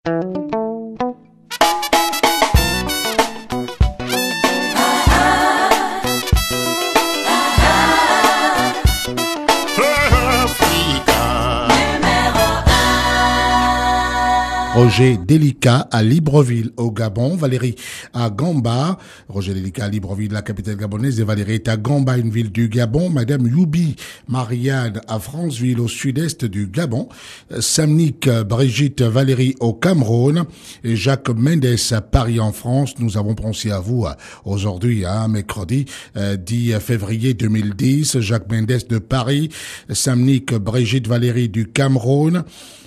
Roger Delika à Libreville, au Gabon. Valérie à Gamba. Roger Delika à Libreville, la capitale gabonaise. Et Valérie est à Gamba, une ville du Gabon. Madame Youbi Marianne à Franceville, au sud-est du Gabon. Samnik Brigitte Valérie au Cameroun. Et Jacques Mendes à Paris, en France. Nous avons pensé à vous aujourd'hui, mercredi 10 février 2010. Jacques Mendes de Paris. Samnik Brigitte Valérie du Cameroun.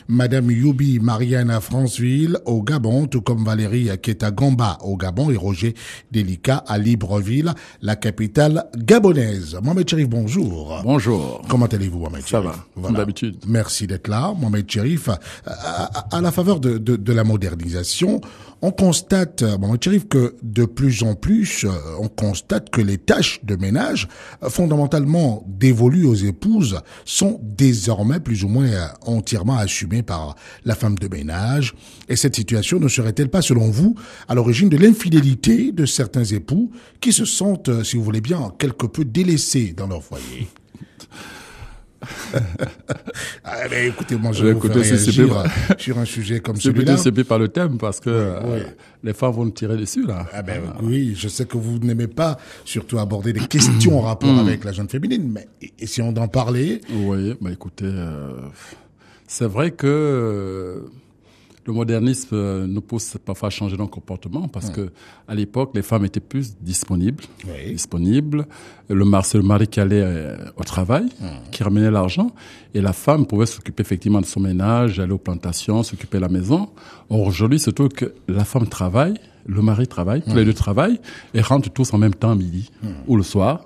Madame Youbi Marianne à Franceville, au Gabon, tout comme Valérie qui est à Gamba, au Gabon, et Roger Delika à Libreville, la capitale gabonaise. Mohamed Cherif, bonjour. Bonjour. Comment allez-vous, Mohamed Cherif? Ça va, comme d'habitude. Merci d'être là, Mohamed Cherif. À la faveur de la modernisation, on constate, Mohamed Cherif, que de plus en plus, on constate que les tâches de ménage, fondamentalement dévolues aux épouses, sont désormais plus ou moins entièrement assumées par la femme de ménage. Et cette situation ne serait-elle pas, selon vous, à l'origine de l'infidélité de certains époux qui se sentent, si vous voulez bien, quelque peu délaissés dans leur foyer? Écoutez, moi je vais vous faire réagir sur un sujet comme celui-là. C'est par le thème parce que les femmes vont nous tirer dessus là. Oui, je sais que vous n'aimez pas surtout aborder des questions en rapport avec la jeune féminine, mais et si on en parlait? Oui, écoutez, c'est vrai que le modernisme nous pousse parfois à changer nos comportements parce que à l'époque, les femmes étaient plus disponibles. C'est le mari qui allait au travail, qui ramenait l'argent, et la femme pouvait s'occuper effectivement de son ménage, aller aux plantations, s'occuper de la maison. Or, aujourd'hui, surtout que la femme travaille, le mari travaille, tous les deux travaillent, et rentrent tous en même temps à midi ou le soir.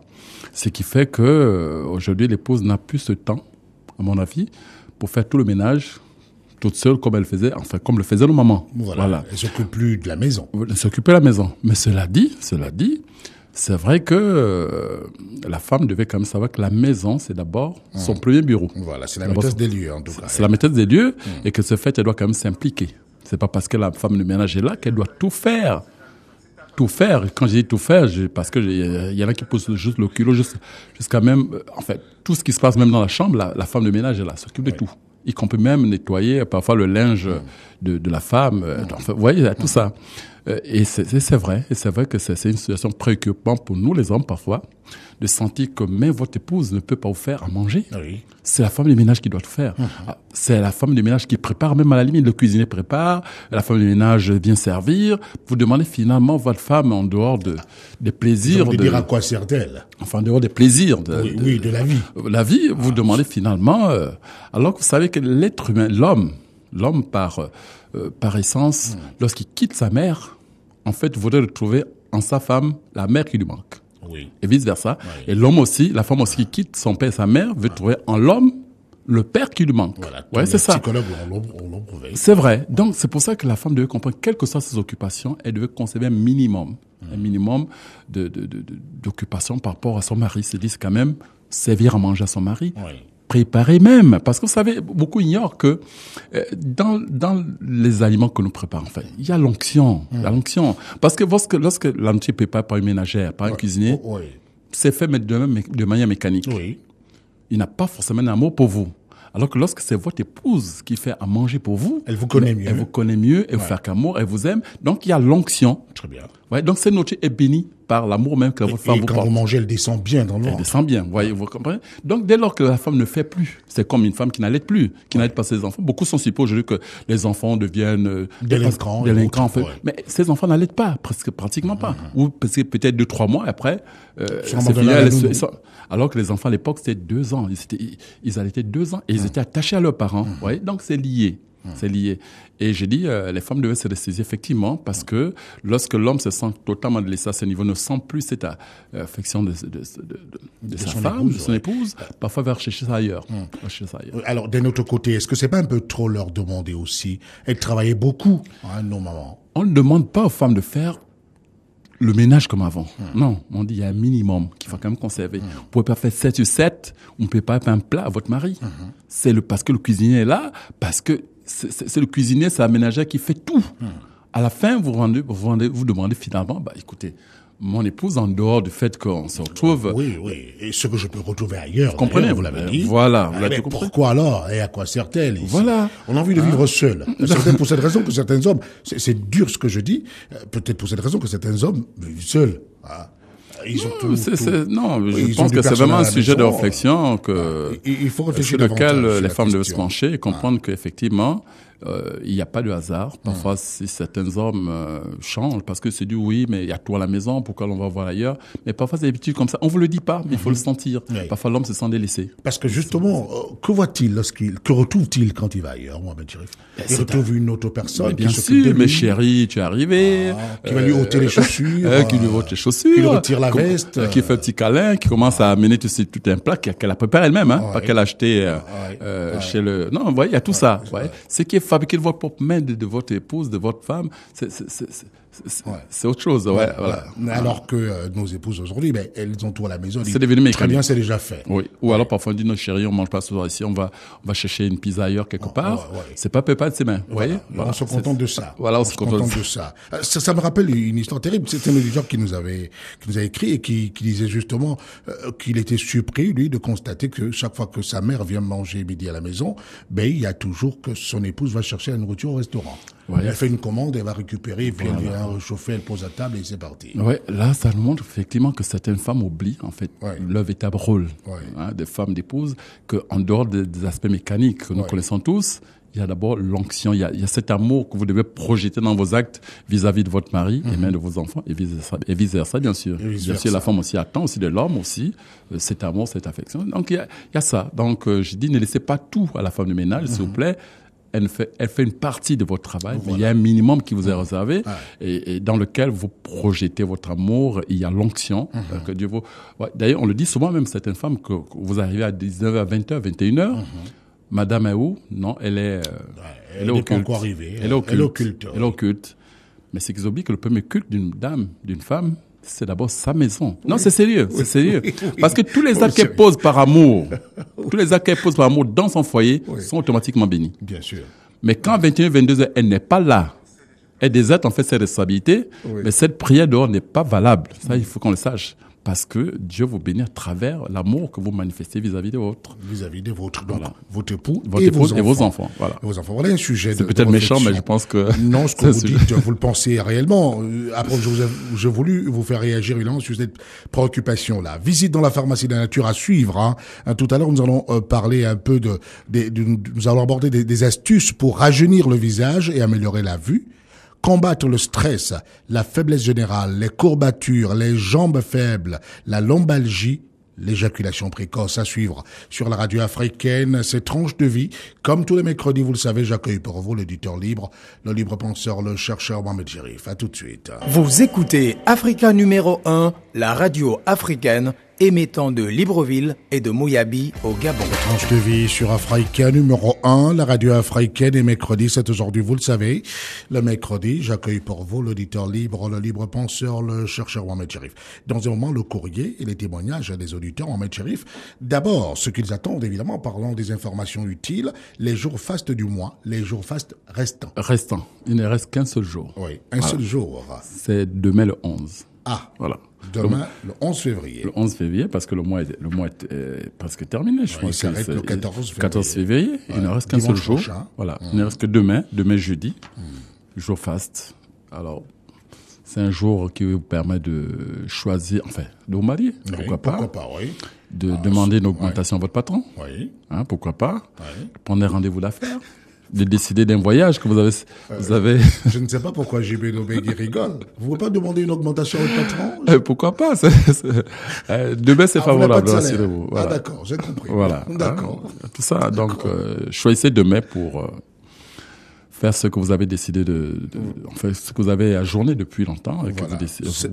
Ce qui fait que aujourd'hui, l'épouse n'a plus ce temps, à mon avis, pour faire tout le ménage toute seule comme elle faisait, enfin comme le faisaient nos mamans. Voilà. Elle s'occupe plus de la maison. Elle s'occupait de la maison. Mais cela dit, c'est vrai que la femme devait quand même savoir que la maison, c'est d'abord son premier bureau. Voilà, c'est la maîtresse des lieux en tout cas. C'est la maîtresse des lieux et que ce fait, elle doit quand même s'impliquer. C'est pas parce que la femme de ménage est là qu'elle doit tout faire. Tout faire. Quand je dis tout faire, parce que il y en a qui poussent juste le culot jusqu'à même, en fait, tout ce qui se passe même dans la chambre, la femme de ménage est là, s'occupe de tout. Y compris même nettoyer parfois le linge de la femme. Enfin, vous voyez, tout ça. Et c'est vrai que c'est une situation préoccupante pour nous, les hommes, parfois, de sentir que même votre épouse ne peut pas vous faire à manger. Oui. C'est la femme de ménage qui doit tout faire. C'est la femme de ménage qui prépare, même à la limite, le cuisinier prépare, la femme de ménage vient servir. Vous demandez finalement votre femme en dehors des plaisirs. Vous dire à quoi sert-elle? Enfin, en dehors des plaisirs. De la vie. La vie, vous demandez finalement, alors que vous savez que l'être humain, l'homme par essence, lorsqu'il quitte sa mère, en fait, voudrait retrouver en sa femme la mère qui lui manque. Oui. Et vice versa. Oui. Et l'homme aussi, la femme aussi qui quitte son père et sa mère, veut trouver en l'homme le père qui lui manque. Voilà. C'est ça. Les psychologues l'ont prouvé. C'est vrai. Donc, c'est pour ça que la femme devait comprendre, quelles que soient ses occupations, elle devait conserver un minimum d'occupation par rapport à son mari. C'est-à-dire quand même servir à manger à son mari. Oui. Préparer même, parce que vous savez, beaucoup ignorent que dans les aliments que nous préparons, enfin, il y a l'onction, parce que lorsque la nourriture est préparée par une ménagère, par un cuisinier, c'est fait de manière mécanique. Oui. Il n'a pas forcément un amour pour vous. Alors que lorsque c'est votre épouse qui fait à manger pour vous, elle vous connaît mieux. Elle vous connaît mieux, elle vous fait qu'amour, elle vous aime. Donc il y a l'onction. Très bien. Ouais, donc cette nourriture est bénie par l'amour même que votre femme vous porte. Et quand vous mangez, elle descend bien dans le ventre. Elle descend bien, vous comprenez? Donc dès lors que la femme ne fait plus, c'est comme une femme qui n'allait plus, qui n'allait pas ses enfants. Beaucoup sont supposés aujourd'hui que les enfants deviennent délinquants. En fait. Mais ces enfants n'allaitent pas, pratiquement pas. Ou parce que peut-être 2-3 mois après, c'est fini. Alors que les enfants à l'époque c'était 2 ans. Ils allaitaient 2 ans et ils étaient attachés à leurs parents. Vous voyez? Donc c'est lié. C'est lié. Et j'ai dit, les femmes devaient se ressaisir effectivement parce que lorsque l'homme se sent totalement délaissé à ce niveau, ne sent plus cette affection de sa femme, de son épouse, parfois va chercher ça ailleurs. Alors, d'un autre côté, est-ce que c'est pas un peu trop leur demander aussi? Elles travaillaient beaucoup, nos mamans. On ne demande pas aux femmes de faire le ménage comme avant. Non, on dit il y a un minimum qu'il faut quand même conserver. Vous pouvez pas faire 7 sur 7, on ne peut pas faire un plat à votre mari. C'est parce que le cuisinier est là, parce que c'est le cuisinier, c'est la ménagère qui fait tout. À la fin, vous demandez finalement, écoutez, mon épouse, en dehors du fait qu'on se retrouve... Oui. Et ce que je peux retrouver ailleurs, vous comprenez, vous l'avez dit. Voilà. Mais pourquoi alors? Et à quoi sert-elle ici? Voilà. On a envie de vivre seul. C'est pour cette raison que certains hommes... C'est dur ce que je dis. Peut-être pour cette raison que certains hommes vivent seuls. Ils ont je pense que c'est vraiment un sujet de réflexion il faut réfléchir sur lequel davantage les femmes doivent se pencher et comprendre qu'effectivement, il n'y a pas de hasard. Parfois, si certains hommes changent, parce que c'est du oui, mais il y a tout à la maison, pourquoi l'on va voir ailleurs? Mais parfois, c'est des habitudes comme ça. On vous le dit pas, mais il faut le sentir. Oui. Parfois, l'homme se sent délaissé. Parce que justement, que voit-il que retrouve-t-il quand il va ailleurs, Mohamed Chérif? Il retrouve une autre personne bien qui s'occupe de sûr, lui. mais chérie, tu es arrivé. Qui va lui ôter les chaussures. Qui lui ôte les chaussures. Qui lui retire la veste. Qui fait un petit câlin, qui commence à amener tout un plat qu'elle a préparé elle-même, pas qu'elle a acheté chez le... Non, vous voyez, il y a tout ça. Ce qui est fabriqué de votre propre main, de votre épouse, de votre femme, c'est autre chose. Voilà. Alors que nos épouses aujourd'hui, elles ont tout à la maison. C'est devenu mécanique. Très bien, c'est déjà fait. Oui. Ou alors parfois on dit, non chérie, on mange pas ce soir ici, on va chercher une pizza ailleurs quelque part. C'est pas préparé de ses mains. Vous voyez? On se contente de ça. Voilà, on se contente de ça. Ça me rappelle une histoire terrible. C'était un auditeur qui nous a écrit et qui disait justement qu'il était surpris, lui, de constater que chaque fois que sa mère vient manger midi à la maison, il y a toujours que son épouse va chercher la nourriture au restaurant. Ouais. Elle fait une commande, elle va récupérer, puis elle vient réchauffer, elle pose à table et c'est parti. Ouais, là, ça nous montre effectivement que certaines femmes oublient, en fait, leur véritable rôle, des femmes d'épouses, qu'en dehors des aspects mécaniques que nous connaissons tous, il y a d'abord l'onction, il y a cet amour que vous devez projeter dans vos actes vis-à-vis de votre mari et même de vos enfants et vice-versa, bien sûr. Bien sûr, la femme aussi attend aussi de l'homme aussi, cet amour, cette affection. Donc, il y a ça. Donc, je dis, ne laissez pas tout à la femme de ménage, s'il vous plaît. Elle fait une partie de votre travail, mais il y a un minimum qui vous est réservé et dans lequel vous projetez votre amour. Il y a l'onction que Dieu vous... D'ailleurs, on le dit souvent, même certaines femmes, que vous arrivez à 19h, 20h, 21h, Madame est où? Non, elle est au culte. Encore arrivée. Elle est au culte. Mais c'est qu'ils oublient que le premier culte d'une dame, d'une femme, c'est d'abord sa maison. Non, c'est sérieux, c'est sérieux. Parce que tous les actes qu'elle pose par amour, dans son foyer sont automatiquement bénis. Bien sûr. Mais quand à 21, 22 heures, elle n'est pas là, elle déserte en fait ses responsabilités, mais cette prière dehors n'est pas valable. Ça, il faut qu'on le sache. Parce que Dieu vous bénit à travers l'amour que vous manifestez vis-à-vis des vôtres. Vis-à-vis des vôtres. Donc, votre époux et vos enfants. Voilà. Vos enfants. Voilà un sujet c'est peut-être méchant, mais je pense que... Non, ce que vous dites, vous le pensez réellement. Après, j'ai voulu vous faire réagir évidemment sur cette préoccupation-là. Visite dans la pharmacie de la nature à suivre. Tout à l'heure, nous allons parler un peu nous allons aborder des astuces pour rajeunir le visage et améliorer la vue. Combattre le stress, la faiblesse générale, les courbatures, les jambes faibles, la lombalgie, l'éjaculation précoce à suivre sur la radio africaine, ces tranches de vie. Comme tous les mercredis, vous le savez, j'accueille pour vous l'éditeur libre, le libre penseur, le chercheur Mohamed Chérif. À tout de suite. Vous écoutez Africa numéro 1, la radio africaine émettant de Libreville et de Mouyabi au Gabon. Tranche de vie sur Africa numéro 1, la radio africaine, et mercredi, c'est aujourd'hui, vous le savez. Le mercredi, j'accueille pour vous l'auditeur libre, le libre penseur, le chercheur Mohamed Chérif. Dans un moment, le courrier et les témoignages des auditeurs Mohamed Chérif. D'abord, ce qu'ils attendent, évidemment, parlant des informations utiles, les jours fastes du mois, les jours fastes restants. Restant. Il ne reste qu'un seul jour. Oui, un seul jour. C'est demain le 11. Ah. Voilà. Demain, le 11 février. Le 11 février, parce que le mois est presque terminé. Je pense il s'arrête le 14 février. 14 février. Il ne reste qu'un seul jour. Prochain. Voilà. Il ne reste que demain jeudi, jour faste. Alors, c'est un jour qui vous permet de choisir, de vous marier. Pourquoi pas, oui. De demander une augmentation à votre patron. Oui. Pourquoi pas. Oui. Prendre un rendez-vous d'affaires. De décider d'un voyage que vous avez. Je ne sais pas pourquoi JB Nobegui rigole. Vous ne voulez pas demander une augmentation au patron? Pourquoi pas? Demain, c'est favorable, rassurez-vous. Voilà. Ah, d'accord, j'ai compris. Voilà. D'accord. Tout ça. Donc, choisissez demain pour faire ce que vous avez décidé enfin, ce que vous avez ajourné depuis longtemps. Voilà.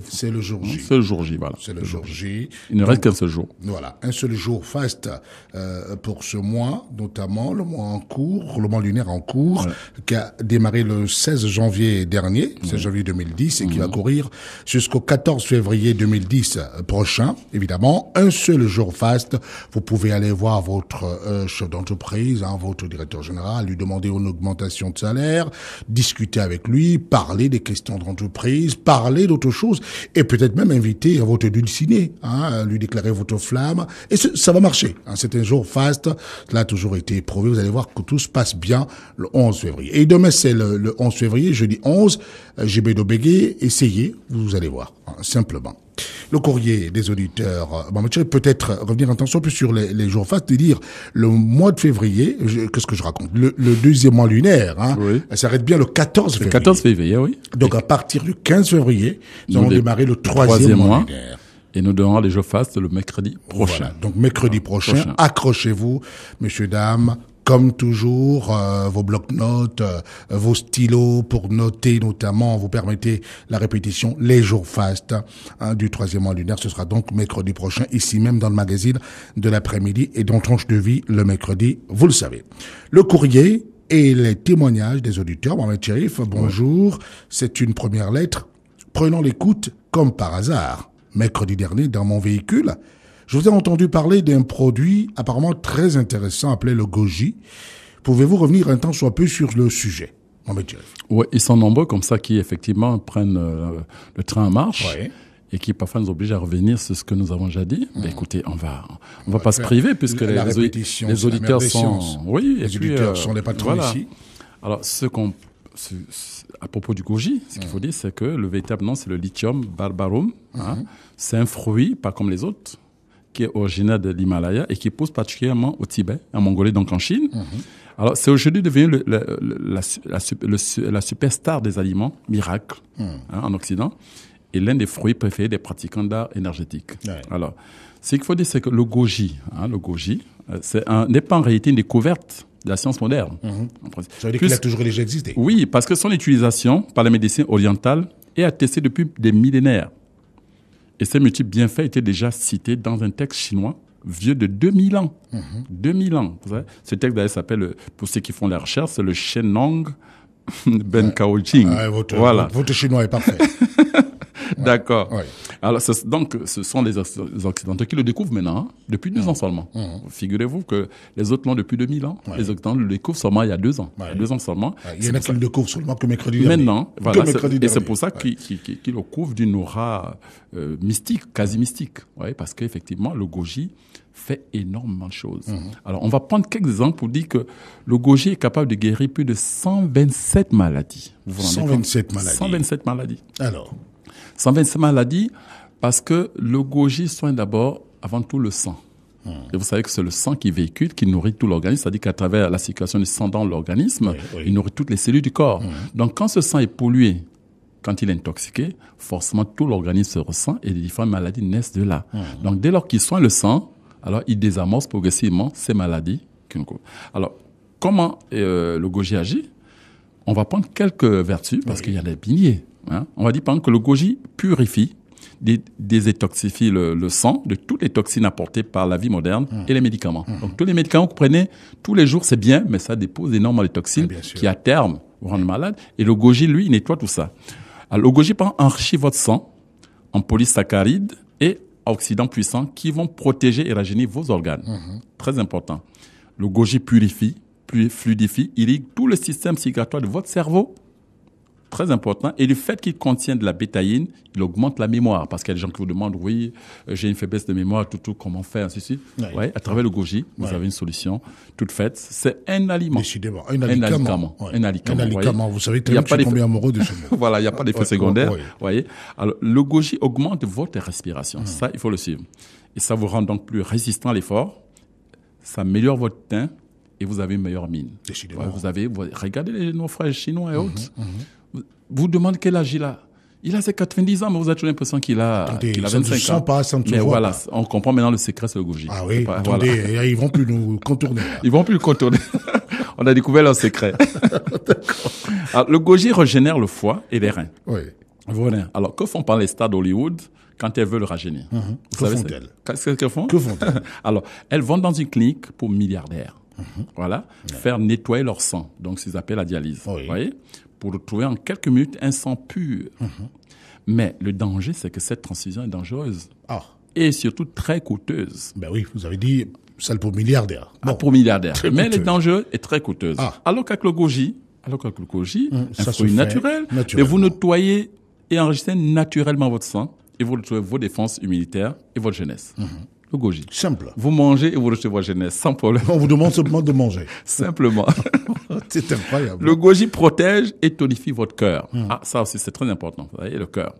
C'est le jour J. C'est le jour J, voilà. C'est le jour J. Il ne reste qu'un seul jour. Voilà. Un seul jour faste, pour ce mois, notamment le mois en cours, le mois lunaire en cours, voilà, qui a démarré le 16 janvier dernier, 16 janvier 2010, et qui va courir jusqu'au 14 février 2010 prochain. Évidemment, un seul jour faste. Vous pouvez aller voir votre chef d'entreprise, votre directeur général, lui demander une augmentation de salaire, discuter avec lui, parler des questions d'entreprise, parler d'autres choses, et peut-être même inviter à votre dulciné, lui déclarer votre flamme, et ça va marcher. C'est un jour faste, cela a toujours été prouvé, vous allez voir que tout se passe bien le 11 février. Et demain c'est le 11 février, jeudi 11, JB Dobégué, essayez, vous allez voir, simplement. Le courrier des auditeurs, peut-être revenir un temps plus sur les jours fastes, de dire le mois de février, qu'est-ce que je raconte, le deuxième mois lunaire, oui, ça s'arrête bien le 14 février. Le 14 février, oui. Donc à partir du 15 février, nous allons démarrer le troisième mois lunaire. Et nous donnons les jours fastes le mercredi prochain. Voilà. Donc mercredi prochain, accrochez-vous, messieurs, dames. Comme toujours, vos blocs-notes, vos stylos pour noter notamment, vous permettez la répétition, les jours fastes du troisième mois lunaire. Ce sera donc mercredi prochain, ici même dans le magazine de l'après-midi et dans Tranche de vie le mercredi, vous le savez. Le courrier et les témoignages des auditeurs. Mohamed Cherif, bonjour. Ouais. C'est une première lettre. Prenons l'écoute comme par hasard. Mercredi dernier, dans mon véhicule, je vous ai entendu parler d'un produit apparemment très intéressant appelé le goji. Pouvez-vous revenir un temps soit peu sur le sujet, Mohamed Cherif? Oui, ils sont nombreux comme ça qui effectivement prennent le train en marche. Ouais. Et qui parfois nous obligent à revenir sur ce que nous avons déjà dit. Mais écoutez, on va pas se priver puisque les auditeurs sont, oui, les auditeurs sont les patrons ici. Alors, à propos du goji, ce qu'il faut dire, c'est que le véritable nom, c'est le Lithium barbarum. C'est un fruit, pas comme les autres, qui est originaire de l'Himalaya et qui pousse particulièrement au Tibet, en Mongolie, donc en Chine. Alors, c'est aujourd'hui devenu la superstar des aliments miracle en Occident. Et l'un des fruits préférés des pratiquants d'art énergétique. Ouais. Alors, ce qu'il faut dire, c'est que le goji, n'est pas en réalité une découverte de la science moderne. Ça veut dire qu'il a toujours déjà existé. Oui, parce que son utilisation par la médecine orientale est attestée depuis des millénaires. Et ces multiples bienfaits étaient déjà cités dans un texte chinois vieux de 2000 ans. 2000 ans. Vous savez, ce texte d'ailleurs s'appelle, pour ceux qui font la recherche, c'est le Shenong Ben Kao Jing. Voilà. Votre chinois est parfait. D'accord. Ouais. Alors, donc, ce sont les Occidentaux qui le découvrent maintenant, depuis 2 ans seulement. Figurez-vous que les autres l'ont depuis 2000 ans. Les Occidentaux le découvrent seulement il y a 2 ans. Il y a 2 ans seulement. Il y en a qui le découvrent seulement que mercredi dernier. Maintenant, voilà. Et c'est pour ça qu'ils le couvrent d'une aura mystique, quasi mystique. Ouais, parce qu'effectivement, le goji fait énormément de choses. Alors, on va prendre quelques exemples pour dire que le goji est capable de guérir plus de 127 maladies. 127 maladies. 127 maladies. Alors 127 maladies parce que le goji soigne d'abord, avant tout, le sang. Et vous savez que c'est le sang qui véhicule, qui nourrit tout l'organisme, c'est-à-dire qu'à travers la circulation du sang dans l'organisme, il nourrit toutes les cellules du corps. Donc quand ce sang est pollué, quand il est intoxiqué, forcément tout l'organisme se ressent et les différentes maladies naissent de là. Donc dès lors qu'il soigne le sang, alors il désamorce progressivement ces maladies. Alors comment le goji agit? On va prendre quelques vertus parce qu'il y a des milliers. On va dire par exemple que le goji purifie, désintoxifie le sang de toutes les toxines apportées par la vie moderne et les médicaments. Donc tous les médicaments que vous prenez tous les jours, c'est bien, mais ça dépose énormément de toxines qui à terme vous rendent malade. Et le goji, lui, il nettoie tout ça. Alors, le goji, par exemple, enrichit votre sang en polysaccharides et oxydants puissants qui vont protéger et rajeunir vos organes. Très important. Le goji purifie, fluidifie, irrigue tout le système circulatoire de votre cerveau. Très important. Et le fait qu'il contient de la bétaïne, il augmente la mémoire. Parce qu'il y a des gens qui vous demandent, oui, j'ai une faiblesse de mémoire, tout, comment faire, ainsi de suite. Ouais, à travers le goji, vous avez une solution toute faite. C'est un aliment. Décidément, un alicament. Un alicament. Vous savez très bien que je suis tombé amoureux de ce mot. Voilà, il n'y a pas d'effet secondaire. Voyez. Alors, le goji augmente votre respiration. Ça, il faut le suivre. Et ça vous rend donc plus résistant à l'effort. Ça améliore votre teint et vous avez une meilleure mine. Décidément. Regardez nos frères chinois et autres. Vous demandez quel âge il a. Il a ses 90 ans, mais vous avez toujours l'impression qu'il a 25 ans. Mais voilà, on comprend maintenant le secret, c'est le goji. Ah oui, attendez, ils vont plus nous contourner. Ils vont plus le contourner. On a découvert leur secret. Alors, le goji régénère le foie et les reins. Oui. Voilà. Alors, que font par les stars d'Hollywood quand elles veulent rajeunir? Que font-elles? Qu'est-ce qu'elles font? Que font-elles? Alors, elles vont dans une clinique pour milliardaires. Voilà. Faire nettoyer leur sang. Donc, c'est ce qu'ils appellent la dialyse. Oui. Vous voyez? Pour retrouver en quelques minutes un sang pur. Mais le danger, c'est que cette transfusion est dangereuse. Ah. Et surtout très coûteuse. Ben oui, vous avez dit celle pour milliardaires. Bon. Pour milliardaires. Mais coûteuse. le danger est très coûteuse. Ah. Alors qu'avec le goji, un ça fruit se fait naturel, et vous nettoyez et enregistrez naturellement votre sang et vous retrouvez vos défenses immunitaires et votre jeunesse. Le goji. Simple. Vous mangez et vous retrouvez votre jeunesse sans problème. On vous demande simplement de manger. Simplement. C'est incroyable. Le goji protège et tonifie votre cœur. Ah, ça aussi, c'est très important. Vous voyez, le cœur.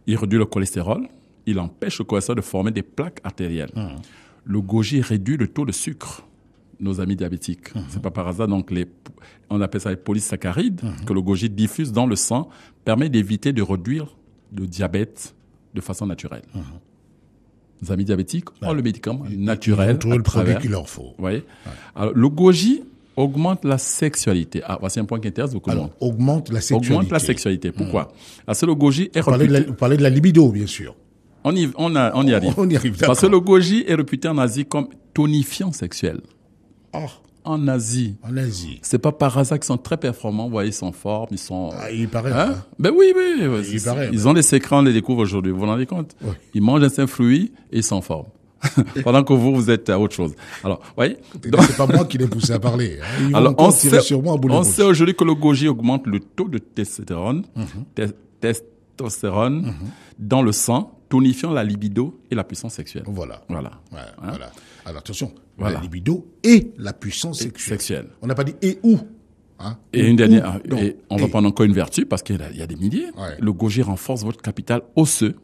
Il réduit le cholestérol. Il empêche le cholestérol de former des plaques artérielles. Le goji réduit le taux de sucre. Nos amis diabétiques. C'est pas par hasard. Donc, on appelle ça les polysaccharides que le goji diffuse dans le sang, permet d'éviter de réduire le diabète de façon naturelle. Nos amis diabétiques ont le médicament naturel. Ils ont trouvé le produit qu'il leur faut. Vous voyez? Alors, le goji augmente la sexualité. Ah, voici un point qui intéresse beaucoup. Alors, augmente la sexualité. Augmente la sexualité. Pourquoi? Parce que le goji est réputé... Vous parlez de la libido, bien sûr. On y arrive. On y arrive, d'accord. Parce que le goji est réputé en Asie comme tonifiant sexuel. Ah. En Asie. En Asie. C'est pas par hasard qu'ils sont très performants. Vous voyez, ils sont en forme, ils sont... Ah, il paraît. Hein? Ben oui. Il paraît. Ils ont des secrets, on les découvre aujourd'hui. Vous vous rendez compte? Oui. Ils mangent un certain fruit et ils sont en forme. Pendant que vous êtes à autre chose. Alors, vous voyez? Donc, c'est pas moi qui l'ai poussé à parler. Ils alors, vont tirer sur moi à bout de on bouche. sait aujourd'hui que le goji augmente le taux de testostérone, dans le sang, tonifiant la libido et la puissance sexuelle. Voilà. Voilà. Ouais, Hein? voilà. Alors, attention. Voilà. La libido et la puissance sexuelle. On n'a pas dit et où. Hein? Et une dernière, Non. et on va prendre encore une vertu parce qu'il y a des milliers. Ouais. Le goji renforce votre capital osseux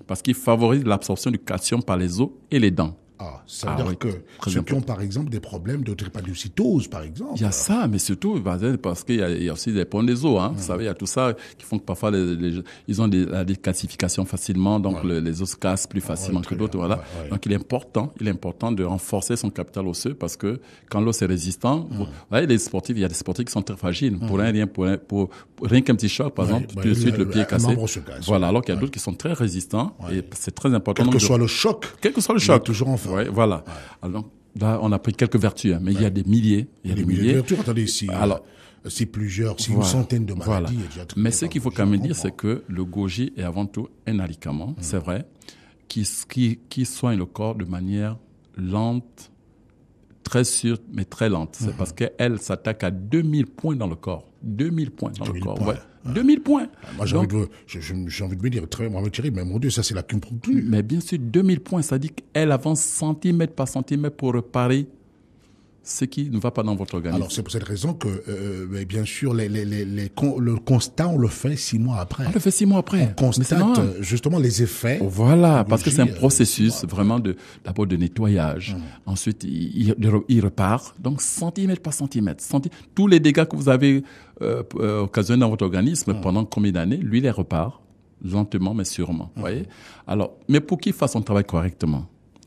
parce qu'il favorise l'absorption du calcium par les os et les dents. Ah, ça veut dire que très ceux qui ont, par exemple, des problèmes de drépanocytose, par exemple. Il y a ça, mais surtout parce qu'il y a aussi des problèmes des os. Vous savez, il y a tout ça qui font que parfois ils ont la décalcification facilement, donc les os se cassent plus facilement que d'autres. Voilà. Donc il est important de renforcer son capital osseux parce que quand l'os est résistant, vous voyez, il y a des sportifs qui sont très fragiles. Pour rien qu'un petit choc, par exemple, tout de suite le pied est cassé. Voilà, alors qu'il y a d'autres qui sont très résistants et c'est très important. Quel que soit le choc. Quel que soit le choc. Toujours en forme. Ouais, voilà. Alors, là, on a pris quelques vertus, mais il y a des milliers. Il y a des milliers de vertus. Attendez, si une centaine de maladies. Voilà. Déjà mais ce qu'il faut quand même dire, c'est que le goji est avant tout un médicament, c'est vrai, qui soigne le corps de manière lente, très sûre, mais très lente. C'est parce qu'elle s'attaque à 2000 points dans le corps. 2000 points dans le corps. Points. Ouais. 2000 points. Moi, j'ai envie de me dire, très Mohamed Thierry, mais mon Dieu, ça, c'est l'acupuncture. Mais bien sûr, 2000 points, ça dit qu'elle avance centimètre par centimètre pour réparer ce qui ne va pas dans votre organisme. Alors, c'est pour cette raison que, bien sûr, le constat, on le fait 6 mois après. On le fait 6 mois après. On constate, justement, les effets. Voilà, parce que c'est un processus vraiment d'abord de nettoyage. Ensuite, il repart. Donc, centimètre par centimètre. Tous les dégâts que vous avez occasionnés dans votre organisme pendant combien d'années, lui, il les repart lentement, mais sûrement. Vous voyez? Alors, mais pour qu'il fasse son travail correctement,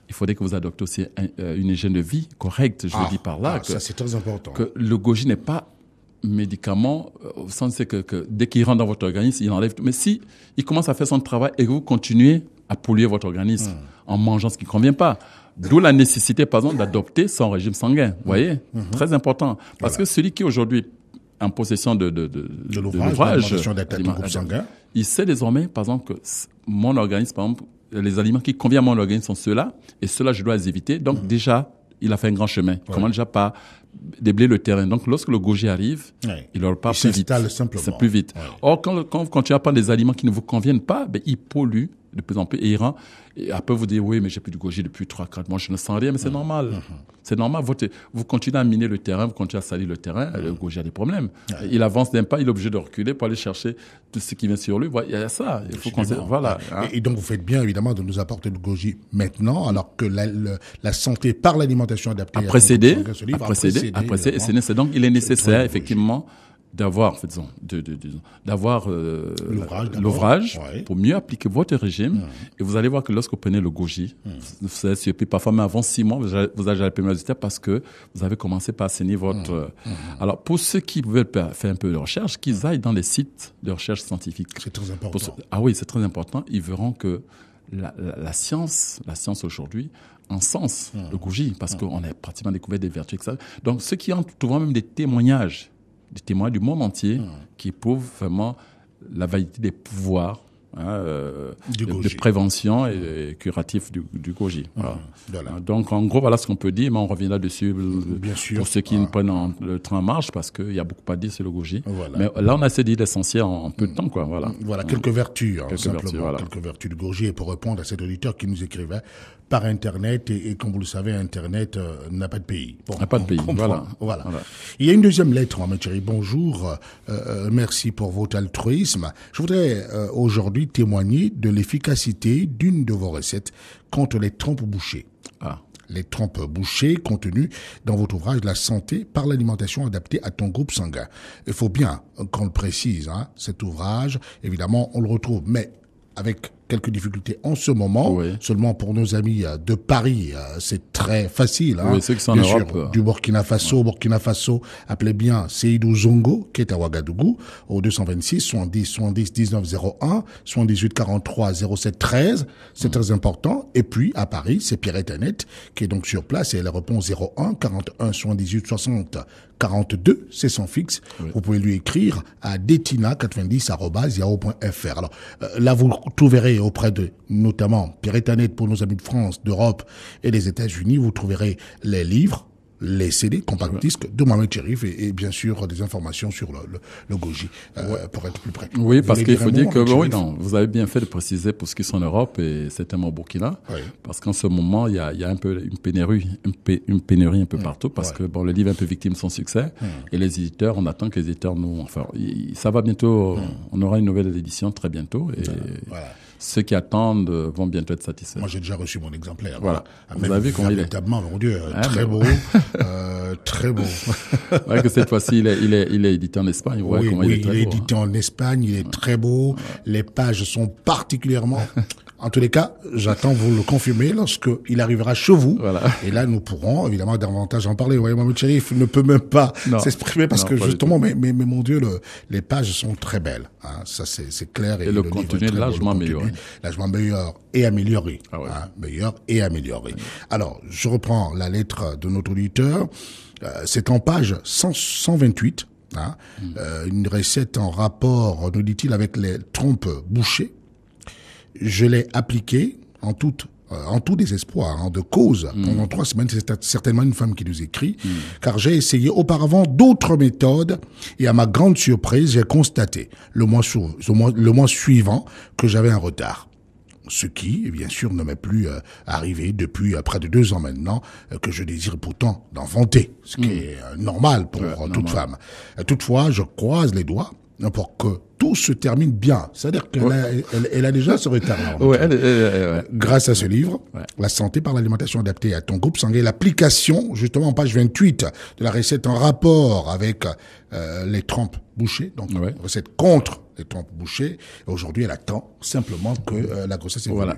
il faudrait que vous adoptez aussi une hygiène de vie correcte. Je le dis par là. Ça, c'est très important. Que le goji n'est pas médicament, au sens que dès qu'il rentre dans votre organisme, il enlève tout. Mais si il commence à faire son travail et que vous continuez à polluer votre organisme en mangeant ce qui ne convient pas, d'où la nécessité, par exemple, d'adopter son régime sanguin. Vous voyez? Très important. Parce que celui qui est aujourd'hui en possession de l'ouvrage, il sait désormais, par exemple, que mon organisme, par exemple, les aliments qui conviennent à mon organisme sont ceux-là, et ceux-là, je dois les éviter. Donc, déjà, il a fait un grand chemin. Il commence déjà par déblayer le terrain. Donc, lorsque le goji arrive, il repart plus vite. Simplement. C'est plus vite. Or, quand vous continuez à prendre des aliments qui ne vous conviennent pas, il pollue de plus en plus. Et après, vous dites, oui, mais j'ai plus de goji depuis 3-4 mois, je ne sens rien, mais c'est normal. C'est normal. Vous continuez à miner le terrain, vous continuez à salir le terrain, le goji a des problèmes. Il avance d'un pas, il est obligé de reculer pour aller chercher tout ce qui vient sur lui. Il y a ça. Il faut voilà. Et donc, vous faites bien, évidemment, de nous apporter le goji maintenant, alors que la santé par l'alimentation adaptée a précédé. Et c'est donc, il est nécessaire, effectivement, d'avoir, en fait, d'avoir l'ouvrage pour mieux appliquer votre régime. Et vous allez voir que lorsque vous prenez le goji, vous allez surpris parfois, mais avant 6 mois, vous avez la première résultat parce que vous avez commencé par assainir votre... Alors, pour ceux qui veulent faire un peu de recherche, qu'ils aillent dans les sites de recherche scientifique. C'est très important. Ah oui, c'est très important. Ils verront que la science aujourd'hui, encense le goji parce qu'on a pratiquement découvert des vertus, etc. Donc, ceux qui ont souvent même des témoignages du monde entier qui prouvent vraiment la validité des pouvoirs de prévention et curatif du goji. Voilà. Donc, en gros, voilà ce qu'on peut dire, mais on revient là-dessus pour ceux qui prennent le train en marche, parce qu'il y a beaucoup à dire sur le goji. Voilà. Mais là, on a essayé de dire l'essentiel en peu de temps, quoi. Voilà, quelques vertus, quelques vertus du goji. Et pour répondre à cet auditeur qui nous écrivait par Internet, et comme vous le savez, Internet n'a pas de pays. N'a pas de pays, voilà. Il y a une deuxième lettre, Mohamed Cherif. Bonjour, merci pour votre altruisme. Je voudrais aujourd'hui témoigner de l'efficacité d'une de vos recettes contre les trompes bouchées. Les trompes bouchées contenues dans votre ouvrage « La santé par l'alimentation adaptée à ton groupe sanguin ». Il faut bien qu'on le précise, cet ouvrage, évidemment, on le retrouve, mais avec quelques difficultés en ce moment, seulement pour nos amis de Paris, c'est très facile. Ceux qui sont en Europe. Du Burkina Faso, appelez bien Seydou Zongo, qui est à Ouagadougou, au 226 70 19 01, 78 43 07 13. C'est très important. Et puis, à Paris, c'est Pierrette Annette, qui est donc sur place, et elle répond 01 41 78 60 42, c'est son fixe. Vous pouvez lui écrire à detina90@yahoo.fr. Alors, là, vous trouverez auprès de, notamment, Pierrette Annette pour nos amis de France, d'Europe et des États-Unis, vous trouverez les livres, les CD, compact disques de Mohamed Cherif et bien sûr des informations sur le goji pour être plus près. Oui, parce qu'il faut dire que vous avez bien fait de préciser pour ce qui sont en Europe et certainement au Burkina, parce qu'en ce moment il y a un peu une pénurie un peu partout parce que le livre est un peu victime de son succès et les éditeurs, on attend que les éditeurs ça va bientôt, on aura une nouvelle édition très bientôt et ceux qui attendent vont bientôt être satisfaits. Moi, j'ai déjà reçu mon exemplaire. Voilà. Vous avez vu comment il est. Mon Dieu, très beau, très beau. Que cette fois-ci, il est édité en Espagne. Il est édité en Espagne, il est très beau. Les pages sont particulièrement... En tous les cas, j'attends vous le confirmer lorsqu'il arrivera chez vous. Et là, nous pourrons évidemment davantage en parler. Vous voyez, Mohamed Cherif ne peut même pas s'exprimer parce que justement, mais mon Dieu, les pages sont très belles. Ça, c'est clair. Et le contenu est largement amélioré. Largement meilleur et amélioré. Meilleur et amélioré. Alors, je reprends la lettre de notre auditeur. C'est en page 128. Une recette en rapport, nous dit-il, avec les trompes bouchées. Je l'ai appliqué en tout désespoir, de cause. Pendant 3 semaines, c'est certainement une femme qui nous écrit, car j'ai essayé auparavant d'autres méthodes et à ma grande surprise, j'ai constaté le mois suivant que j'avais un retard. Ce qui, bien sûr, ne m'est plus arrivé depuis près de 2 ans maintenant, que je désire pourtant d'enfanter, ce qui est normal pour toute femme. Toutefois, je croise les doigts pour que tout se termine bien. C'est-à-dire qu'elle a déjà ce retard. Grâce à ce livre, La santé par l'alimentation adaptée à ton groupe sanguin, l'application, justement, en page 28 de la recette en rapport avec les trompes bouchées, donc recette contre les trompes bouchées. Et aujourd'hui, elle attend simplement que la grossesse évolue.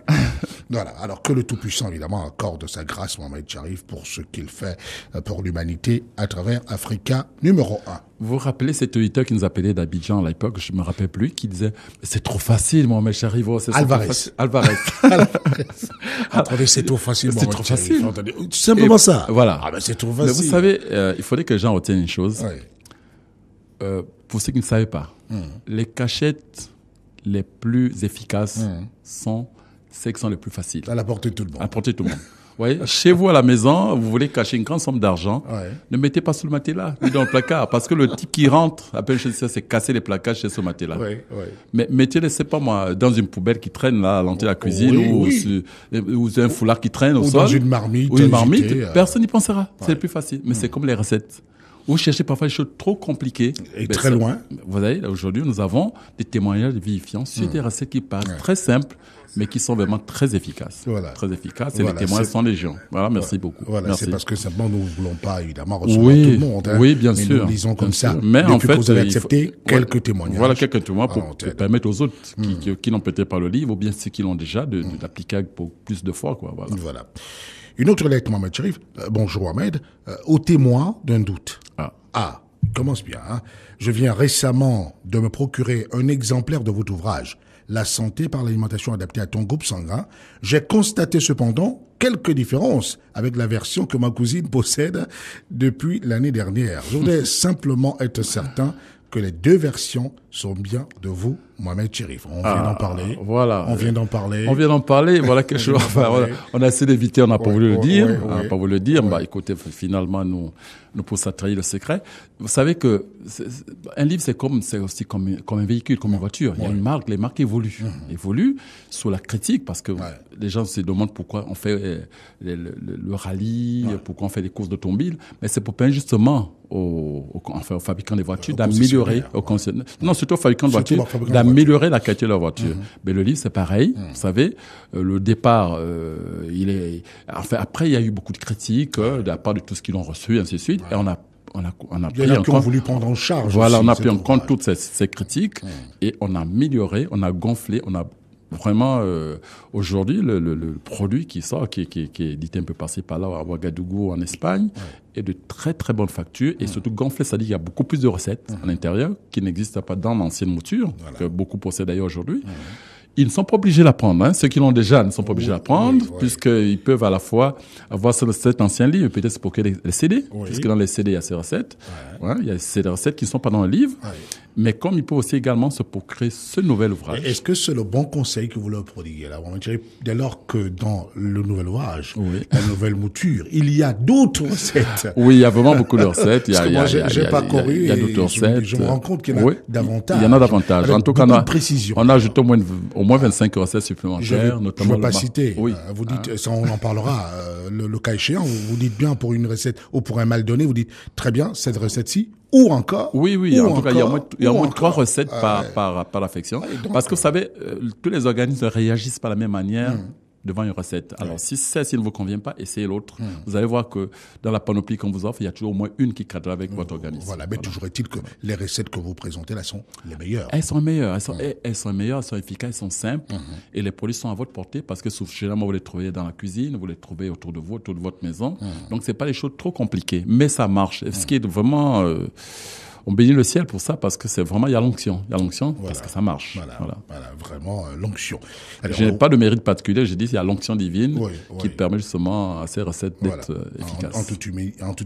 Voilà. Alors que le Tout-Puissant, évidemment, accorde sa grâce, Mohamed Cherif, pour ce qu'il fait pour l'humanité à travers Africa numéro 1. Vous vous rappelez cet auditeur qui nous appelait d'Abidjan à l'époque, je me rappelle plus, qui disait « C'est trop facile, Mohamed Cherif. » Alvarez. Attendez, c'est trop facile, c'est trop facile. Simplement ça. Voilà. C'est trop facile. Mais vous savez, il faudrait que les gens retiennent une chose. Pour ceux qui ne savaient pas, les cachettes les plus efficaces sont celles qui sont les plus faciles. À la portée de tout le monde. À la portée de tout le monde. Vous voyez, chez vous à la maison, vous voulez cacher une grande somme d'argent, ne mettez pas sous le matelas, ni dans le placard, parce que le type qui rentre, appelle chez ça, c'est casser les placards chez ce matelas. Mais mettez-les, c'est pas moi, dans une poubelle qui traîne là, à l'entrée de la cuisine, ou un foulard qui traîne au sol. Dans une marmite. Ou une marmite, personne n'y pensera. C'est le plus facile. Mais c'est comme les recettes. Vous cherchez parfois des choses trop compliquées. Et très loin. Vous voyez, aujourd'hui, nous avons des témoignages vivifiants sur des recettes qui paraissent très simples, mais qui sont vraiment très efficaces. Voilà. Très efficaces. Et les témoins sont légion. Voilà, merci beaucoup. Voilà, merci. C'est parce que simplement, nous ne voulons pas, évidemment, recevoir tout le monde. Oui, bien mais sûr. Nous lisons comme ça. Mais en fait, vous avez accepté quelques témoignages. Voilà, quelques témoignages pour permettre aux autres qui n'ont peut-être pas le livre, ou bien ceux qui l'ont déjà, de l'appliquer pour plus de fois, quoi. Voilà. Une autre lettre, Mohamed Cherif. Bonjour, Ahmed. Au témoin d'un doute. Commence bien. Je viens récemment de me procurer un exemplaire de votre ouvrage, La santé par l'alimentation adaptée à ton groupe sanguin. J'ai constaté cependant quelques différences avec la version que ma cousine possède depuis l'année dernière. Je voudrais simplement être certain que les deux versions sont bien de vous, Mohamed Cherif. On vient d'en parler. Voilà. On vient d'en parler. Voilà quelque chose. On a essayé d'éviter, on n'a pas voulu le dire. On n'a pas voulu le dire. Écoutez, finalement, nous pour ça trahir le secret. Vous savez que un livre, c'est aussi comme un véhicule, comme une voiture. Il y a une marque, les marques évoluent. Évoluent sous la critique, parce que les gens se demandent pourquoi on fait le rallye, pourquoi on fait des courses d'automobile. Mais c'est pour permettre justement aux fabricants des voitures d'améliorer, non, surtout aux fabricants de voitures, d'améliorer la qualité de leur voiture. Mais le livre, c'est pareil. Vous savez, le départ, après, il y a eu beaucoup de critiques de la part de tous ceux qui l'ont reçu, ainsi de suite. Et on a il y en a qui ont voulu prendre en charge. Voilà, on a pris en compte toutes ces critiques et on a amélioré, on a gonflé, on a vraiment aujourd'hui le produit qui sort, qui est édité un peu par-ci par-là à Ouagadougou en Espagne, est de très très bonne facture et surtout gonflé, c'est-à-dire qu'il y a beaucoup plus de recettes à l'intérieur qui n'existent pas dans l'ancienne mouture, que beaucoup possèdent d'ailleurs aujourd'hui. Ils ne sont pas obligés d'apprendre. Ceux qui l'ont déjà ne sont pas obligés d'apprendre, puisqu'ils peuvent à la fois avoir cet ancien livre, peut-être se procurer les CD, puisque dans les CD, il y a ces recettes. Il y a ces recettes qui ne sont pas dans le livre. Mais comme il peut aussi également se procurer ce nouvel ouvrage. Est-ce que c'est le bon conseil que vous leur prodiguez là, dès lors que dans le nouvel ouvrage, la nouvelle mouture, il y a d'autres recettes? Oui, il y a vraiment beaucoup de recettes. Il y a d'autres recettes. Je me rends compte qu'il y en a davantage. Il y en a davantage. En tout cas, on a ajouté au moins 25 recettes supplémentaires, notamment. Je ne veux pas citer. Vous dites, ça, on en parlera, le cas échéant. Vous dites bien pour une recette ou pour un mal donné, vous dites très bien, cette recette-ci. Ou encore. Oui. En tout cas, il y a au moins 3 recettes par affection. Parce que vous savez, tous les organismes ne réagissent pas de la même manière devant une recette. Alors, si celle-ci ne vous convient pas, essayez l'autre. Vous allez voir que dans la panoplie qu'on vous offre, il y a toujours au moins une qui cadre avec votre organisme. Voilà, mais toujours est-il que les recettes que vous présentez là sont les meilleures. Elles sont meilleures, elles sont efficaces, elles sont simples, et les produits sont à votre portée parce que généralement vous les trouvez dans la cuisine, vous les trouvez autour de vous, autour de votre maison. Donc c'est pas des choses trop compliquées, mais ça marche. Ce qui est vraiment on bénit le ciel pour ça parce que c'est vraiment, il y a l'onction. Parce que ça marche. Voilà, vraiment l'onction. Je n'ai pas de mérite particulier, j'ai dit il y a l'onction divine qui permet justement à ces recettes d'être efficaces. En toute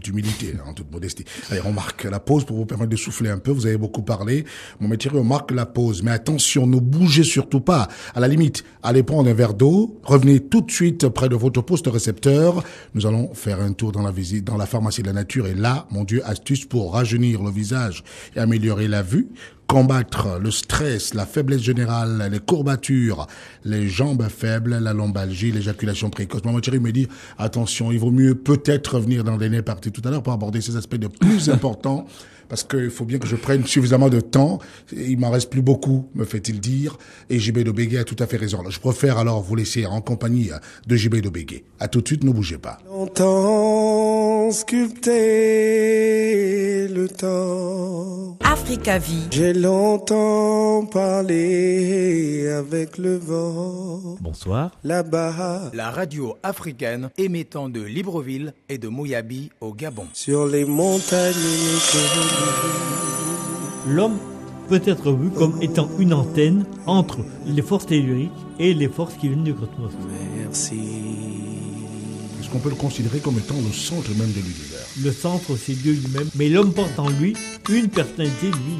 humilité, en toute modestie. Allez, on marque la pause pour vous permettre de souffler un peu. Vous avez beaucoup parlé. Mon métier, on marque la pause. Mais attention, ne bougez surtout pas. À la limite, allez prendre un verre d'eau. Revenez tout de suite près de votre poste récepteur. Nous allons faire un tour dans la pharmacie de la nature. Et là, mon Dieu, astuce pour rajeunir le visage et améliorer la vue, combattre le stress, la faiblesse générale, les courbatures, les jambes faibles, la lombalgie, l'éjaculation précoce. Maman Thierry me dit, attention, il vaut mieux peut-être revenir dans les parties tout à l'heure pour aborder ces aspects de plus importants, parce qu'il faut bien que je prenne suffisamment de temps. Il m'en reste plus beaucoup, me fait-il dire, et JB Dobégué a tout à fait raison. Je préfère alors vous laisser en compagnie de JB Dobégué. À tout de suite, ne bougez pas. Longtemps sculpté le temps. Africa Vie. J'ai longtemps parlé avec le vent. Bonsoir. Là-bas. La radio africaine émettant de Libreville et de Mouyabi au Gabon. Sur les montagnes. L'homme peut être vu comme étant une antenne entre les forces telluriques et les forces qui viennent du cosmos. Merci. Est-ce qu'on peut le considérer comme étant le centre même de l'univers? Le centre, c'est Dieu lui-même, mais l'homme porte en lui une personnalité lui.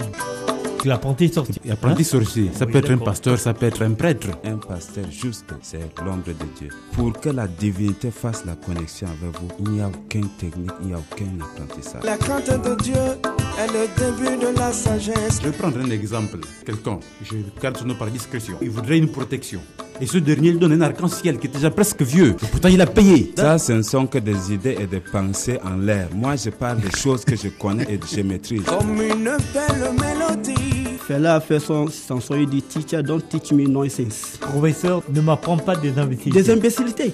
L'apprenti sorcier. L'apprenti sorcier, ça peut être un pasteur, ça peut être un prêtre. Un pasteur juste, c'est l'ombre de Dieu. Pour que la divinité fasse la connexion avec vous, il n'y a aucune technique, il n'y a aucun apprentissage. La crainte de Dieu est le début de la sagesse. Je vais prendre un exemple. Quelqu'un, je garde son nom par discrétion. Il voudrait une protection. Et ce dernier lui donne un arc-en-ciel qui est déjà presque vieux. Et pourtant, il a payé. Ça, ce ne sont que des idées et des pensées en l'air. Moi, je parle des choses que je connais et que je maîtrise. Comme une belle mélodie. Fela a fait son chanson, il dit Teacher, don't teach me nonsense. Professeur, ne m'apprends pas des imbécilités. Des imbécilités.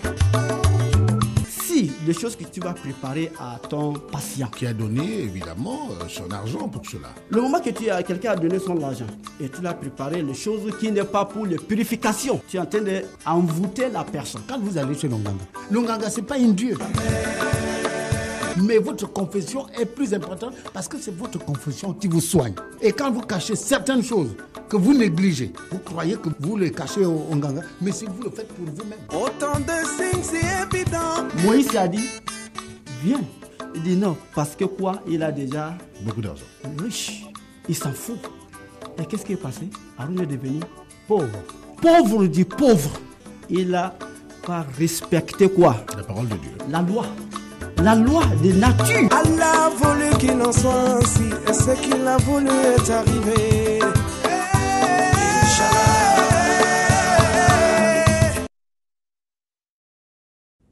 Si les choses que tu vas préparer à ton patient, Qui a donné, évidemment, son argent pour cela. le moment que quelqu'un a donné son argent et tu l'as préparé, les choses qui n'est pas pour les purifications, tu es en train d'envoûter la personne. Quand vous allez chez l'Onganga, ce n'est pas un dieu. Mais votre confession est plus importante parce que c'est votre confession qui vous soigne. Et quand vous cachez certaines choses que vous négligez, vous croyez que vous les cachez au Nganga, mais si vous le faites pour vous-même. Autant de signes, c'est évident. Moïse a dit, viens. Il dit non, parce que quoi? Il a déjà Beaucoup d'argent. riche. Il s'en fout. Et qu'est-ce qui est passé? Aaron est devenu Pauvre. pauvre, dit pauvre. Il a pas respecté quoi? La parole de Dieu. La loi. La loi de nature. Allah a voulu qu'il en soit ainsi. Et ce qu'il a voulu est arrivé.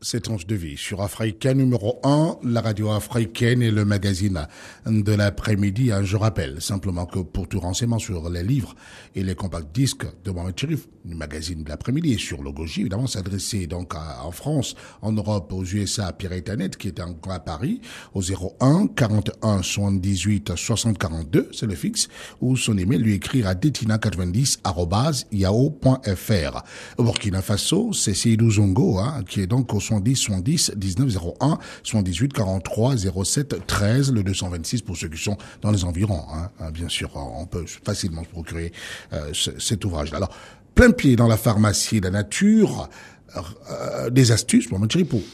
C'est Tranche de vie sur Africaine numéro 1, la radio africaine et le magazine de l'après-midi. Je rappelle simplement que pour tout renseignement sur les livres et les compacts disques de Mohamed Chérif, du magazine de l'après-midi et sur Logoji, évidemment s'adresser donc en France, en Europe, aux USA, à Pierre Etanet, qui est encore à Paris, au 01 41 78 60 42, c'est le fixe, ou son email lui écrire à detina90@yahoo.fr. Au Burkina Faso, c'est Seydou Zongo, qui est donc au 70 19 01 78 43 07 13, le 226 pour ceux qui sont dans les environs. Bien sûr, on peut facilement se procurer cet ouvrage-là. Alors, plein pied dans la pharmacie La Nature, des astuces pour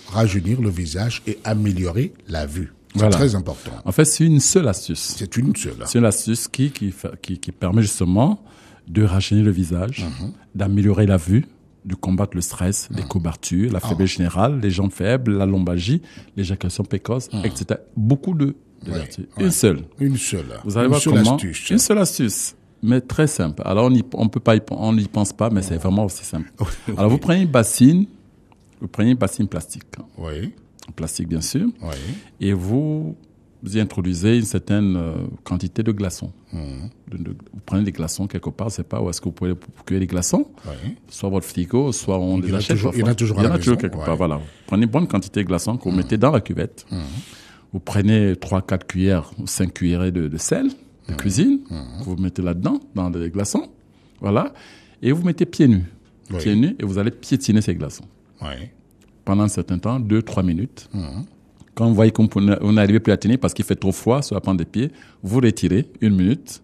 rajeunir le visage et améliorer la vue. C'est très important. En fait, c'est une seule astuce. C'est une seule. C'est une astuce qui permet justement de rajeunir le visage, d'améliorer la vue, de combattre le stress, les courbatures, la faiblesse générale, les jambes faibles, la lombalgie, l'éjaculation précoce, etc. Beaucoup de vertus. Une seule. Une seule. Vous allez voir comment. Une seule astuce. Mais très simple. Alors, on n'y pense pas, mais c'est vraiment aussi simple. Alors, vous prenez une bassine plastique. Oui. Plastique, bien sûr. Oui. Et vous y introduisez une certaine quantité de glaçons. Vous prenez des glaçons quelque part, je ne sais pas où est-ce que vous pouvez procurer des glaçons. Oui. Soit votre frigo, soit on les achète. Il y en a toujours quelque part. Voilà. Vous prenez une bonne quantité de glaçons que vous mettez dans la cuvette. Vous prenez 3-4 cuillères ou 5 cuillerées de sel de cuisine. Vous mettez là-dedans, dans les glaçons. Voilà. Et vous mettez pieds nus. Oui. Pieds nus et vous allez piétiner ces glaçons. Oui. Pendant un certain temps, 2-3 minutes. Quand vous voyez qu'on n'arrive plus à tenir parce qu'il fait trop froid sur la plante des pieds, vous retirez 1 minute,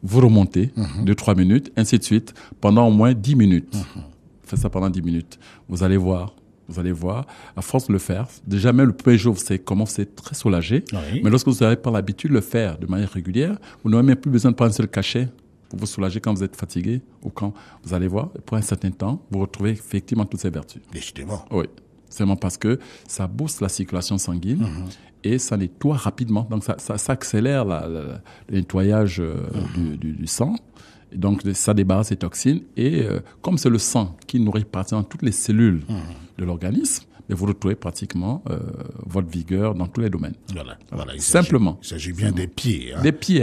vous remontez 2-3 minutes, ainsi de suite, pendant au moins 10 minutes. Faites ça pendant 10 minutes. Vous allez voir, à force de le faire, déjà même le premier jour, c'est très soulagé. Oui. Mais lorsque vous avez par l'habitude de le faire de manière régulière, vous n'aurez même plus besoin de prendre un seul cachet pour vous soulager quand vous êtes fatigué ou quand vous allez voir, pour un certain temps, vous retrouvez effectivement toutes ces vertus. Décidément. Oui. Seulement parce que ça booste la circulation sanguine et ça nettoie rapidement. Donc, ça accélère le nettoyage du sang. Et donc, ça débarrasse les toxines. Et comme c'est le sang qui nourrit pratiquement toutes les cellules de l'organisme, mais vous retrouvez pratiquement votre vigueur dans tous les domaines. Voilà. Simplement. Il s'agit bien des pieds. Des pieds.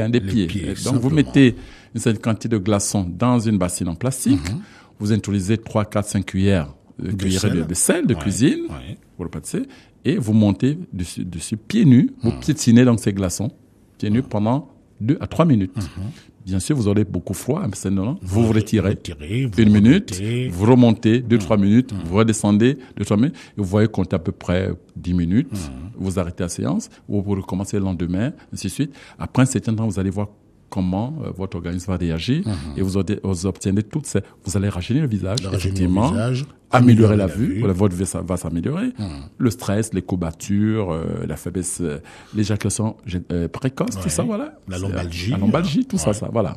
Donc, vous mettez une certaine quantité de glaçons dans une bassine en plastique. Vous introduisez 3, 4, 5 cuillères de sel de cuisine, pour le pâtisser, et vous montez dessus pieds nus, vous piétinez donc ces glaçons, pieds nus pendant 2 à 3 minutes. Bien sûr, vous aurez beaucoup froid, vous retirez 1 minute, vous remontez 2-3 minutes, vous redescendez 2-3 minutes, et vous voyez compter à peu près 10 minutes, vous arrêtez la séance, vous recommencez le lendemain, ainsi de suite. Après un certain temps, vous allez voir comment votre organisme va réagir et vous obtiendrez vous allez rajeunir le visage, effectivement, améliorer la vue, votre vue va s'améliorer, le stress, les courbatures, la faiblesse, l'éjaculation précoce, tout ça, voilà. La lombalgie, tout ça, voilà.